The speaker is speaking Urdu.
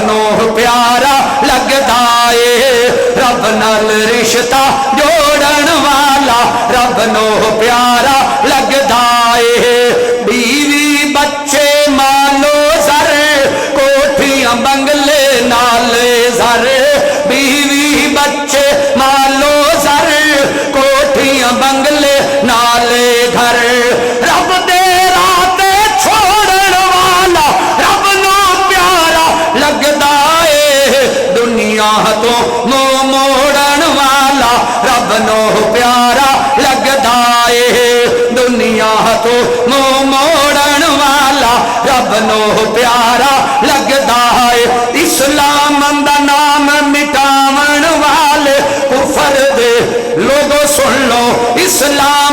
نو پیارا لگدا اے رب نال رشتہ جوڑن والا رب نو پیارا لگدا اے بیوی بچے مالو زر کوٹھیاں بنگلے نال زر بیوی بچے مالو زر کوٹھیاں بنگلے نال گھر رب دے راہ چھوڑن والا رب نو پیارا لگدا اے دنیا تو منہ موڑن والا رب نو پیارا لگدا اے دنیا تو منہ موڑن والا رب نو پیارا لگدا اے اسلام دا نام مٹاون والے کفر دے لوگو سن لو اسلام